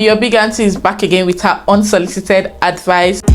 Your big auntie is back again with her unsolicited advice. There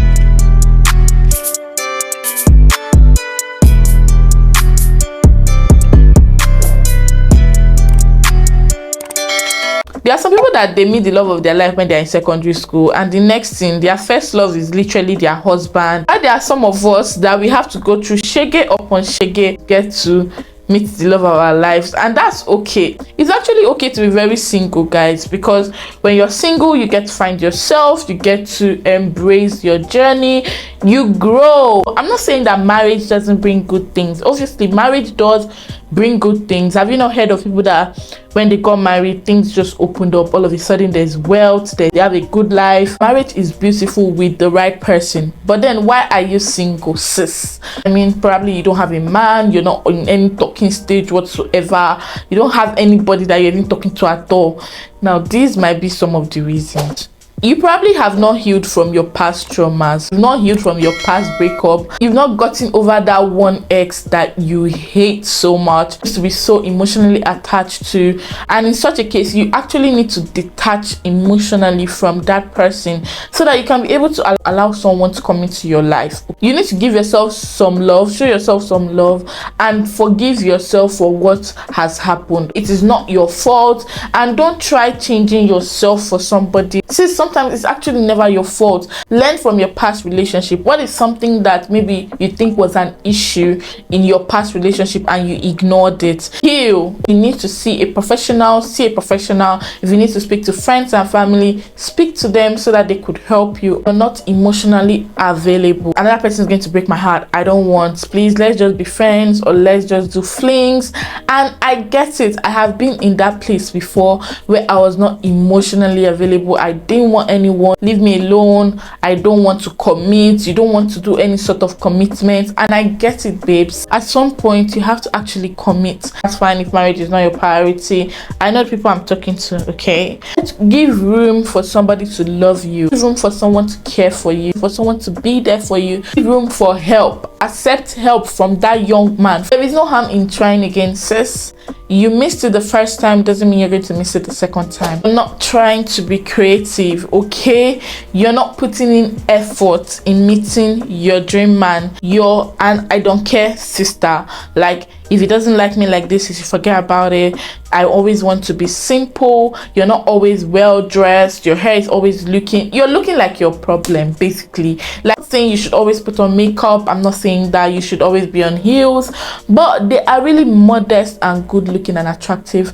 are some people that they meet the love of their life when they're in secondary school, and the next thing, their first love is literally their husband. And there are some of us that we have to go through shege upon shege get to meet the love of our lives, and that's okay. It's actually okay to be very single, guys, because when you're single, you get to find yourself, you get to embrace your journey, you grow. I'm not saying that marriage doesn't bring good things. Obviously, marriage does bring good things. Have you not heard of people that when they got married, things just opened up? All of a sudden, there's wealth, they have a good life. Marriage is beautiful with the right person. But then why are you single, sis? I mean, probably you don't have a man, you're not in any talking stage whatsoever, you don't have anybody that you're even talking to at all. Now, these might be some of the reasons. You probably have not healed from your past traumas, not healed from your past breakup. You've not gotten over that one ex that you hate so much, to be so emotionally attached to. And in such a case, you actually need to detach emotionally from that person so that you can be able to allow someone to come into your life. You need to give yourself some love, show yourself some love, and forgive yourself for what has happened. It is not your fault, and don't try changing yourself for somebody. Since sometimes it's actually never your fault. Learn from your past relationship. What is something that maybe you think was an issue in your past relationship and you ignored it? Heal. You need to see a professional. If you need to speak to friends and family, speak to them so that they could help you. You're not emotionally available. Another person is going to break my heart. I don't want. Please, let's just be friends, or let's just do flings. And I get it. I have been in that place before where I was not emotionally available. I didn't want anyone, leave me alone, I don't want to commit, you don't want to do any sort of commitment. And I get it, babes. At some point you have to actually commit. That's fine if marriage is not your priority. I know the people I'm talking to, okay? Give room for somebody to love you, give room for someone to care for you, for someone to be there for you, give room for help. Accept help from that young man. There is no harm in trying again, sis. You missed it the first time doesn't mean you're going to miss it the second time. You're not trying to be creative, okay? You're not putting in effort in meeting your dream man. You're an I don't care sister. Like, if he doesn't like me like this, you should forget about it. I always want to be simple. You're not always well dressed. Your hair is always you're looking like your problem, basically. Like, I'm saying you should always put on makeup. I'm not saying that you should always be on heels, but they are really modest and good looking and attractive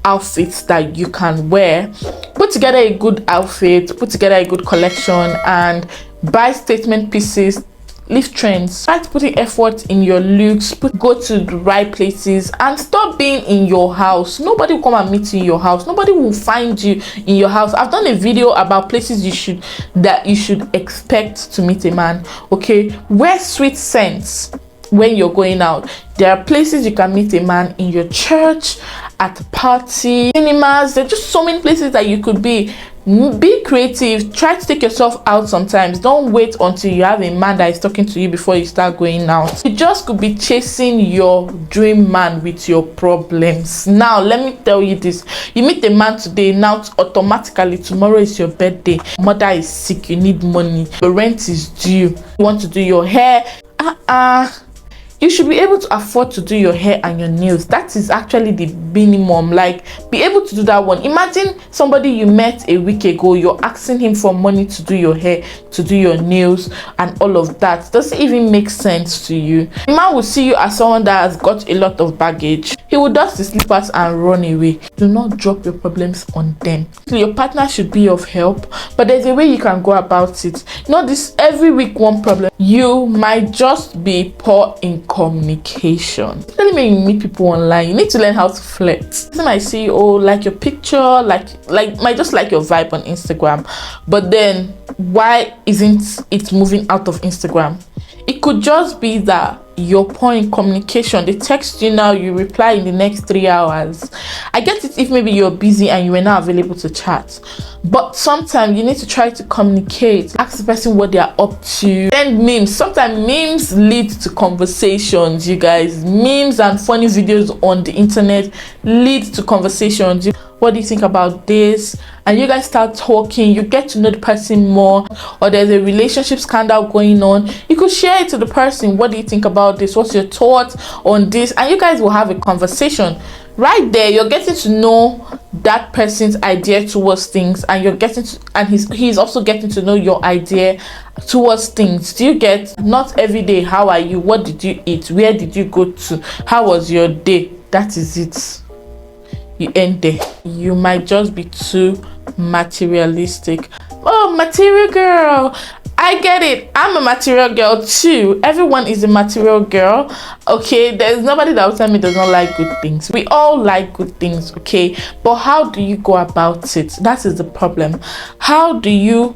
outfits that you can wear. Put together a good outfit, put together a good collection, and buy statement pieces. Leave trends. Start putting effort in your looks. Go to the right places and stop being in your house. Nobody will come and meet you in your house. Nobody will find you in your house. I've done a video about places you should expect to meet a man. Okay, wear sweet scents when you're going out. There are places you can meet a man: in your church, at a party, cinemas. There are just so many places that you could be. Be creative. Try to take yourself out sometimes. Don't wait until you have a man that is talking to you before you start going out. You just could be chasing your dream man with your problems. Now let me tell you this: you meet a man today, now automatically tomorrow is your birthday, mother is sick, you need money, your rent is due, you want to do your hair, you should be able to afford to do your hair and your nails. That is actually the minimum. Like, be able to do that one. Imagine somebody you met a week ago, you're asking him for money to do your hair, to do your nails, and all of that. Doesn't even make sense to you. The man will see you as someone that has got a lot of baggage. He will dust his slippers and run away. Do not drop your problems on them. So your partner should be of help, but there's a way you can go about it. Not this every week one problem. You might just be poor in communication. Especially when you meet people online, you need to learn how to flirt. Some might see, oh, like your picture, might just like your vibe on Instagram, but then why isn't it moving out of Instagram? It could just be that you're poor in communication. They text you now, you reply in the next 3 hours. I get it if maybe you're busy and you are not available to chat, but sometimes you need to try to communicate. Ask the person what they are up to. Send memes. Sometimes memes lead to conversations, you guys. Memes and funny videos on the internet lead to conversations. what do you think about this? And you guys start talking, you get to know the person more, or there's a relationship scandal going on, you could share it to the person. What do you think about this? What's your thoughts on this? And you guys will have a conversation. Right there, you're getting to know that person's idea towards things, and you're getting to, and he's also getting to know your idea towards things. Do you get? Not every day, how are you, what did you eat, where did you go to, how was your day? That is it. You end there. You might just be too materialistic. Oh, material girl, I get it. I'm a material girl too. Everyone is a material girl. Okay, there's nobody that will tell me does not like good things. We all like good things, okay? But how do you go about it? That is the problem. How do you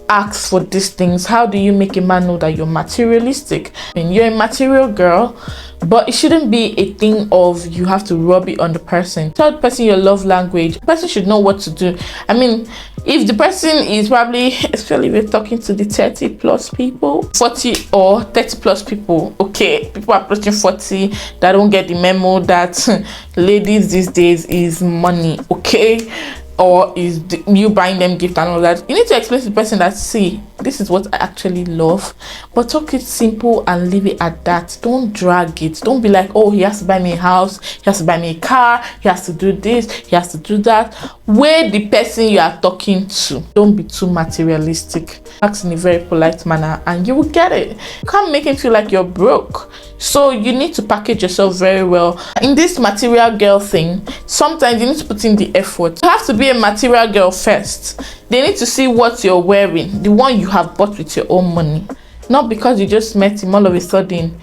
ask for these things? How do you make a man know that you're materialistic? And you're a material girl, but it shouldn't be a thing of you have to rub it on the person. Tell the person your love language. The person should know what to do. I mean, if the person is probably, especially if we're talking to the 30 plus people, 40 or 30 plus people, okay, people approaching 40 that don't get the memo that ladies these days is money, okay, or is you buying them gift and all that. You need to explain to the person that, see, this is what I actually love, but talk it simple and leave it at that. Don't drag it. Don't be like, oh, he has to buy me a house, he has to buy me a car, he has to do this, he has to do that. Weigh the person you are talking to. Don't be too materialistic. Ask in a very polite manner and you will get it. You can't make him feel like you're broke. So you need to package yourself very well. In this material girl thing, sometimes you need to put in the effort. You have to be a material girl first. They need to see what you're wearing, the one you have bought with your own money, not because you just met him all of a sudden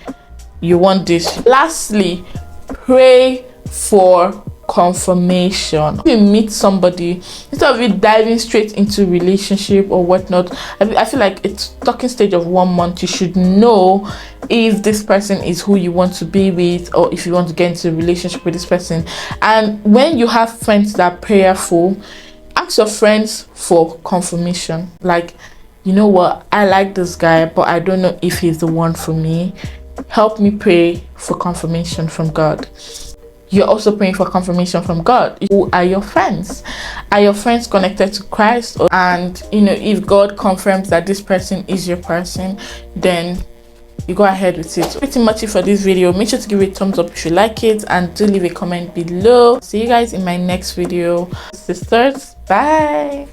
you want this. Lastly, pray for confirmation. If you meet somebody, instead of you diving straight into relationship or whatnot, I feel like it's talking stage of 1 month. You should know if this person is who you want to be with, or if you want to get into a relationship with this person. And when you have friends that are prayerful, ask your friends for confirmation. Like, you know what, I like this guy, but I don't know if he's the one for me. Help me pray for confirmation from God. You're also praying for confirmation from God. Who are your friends? Are your friends connected to Christ? And you know, if God confirms that this person is your person, then you go ahead with it. Pretty much it for this video. Make sure to give it a thumbs up if you like it, and do leave a comment below. See you guys in my next video. Sisters, bye.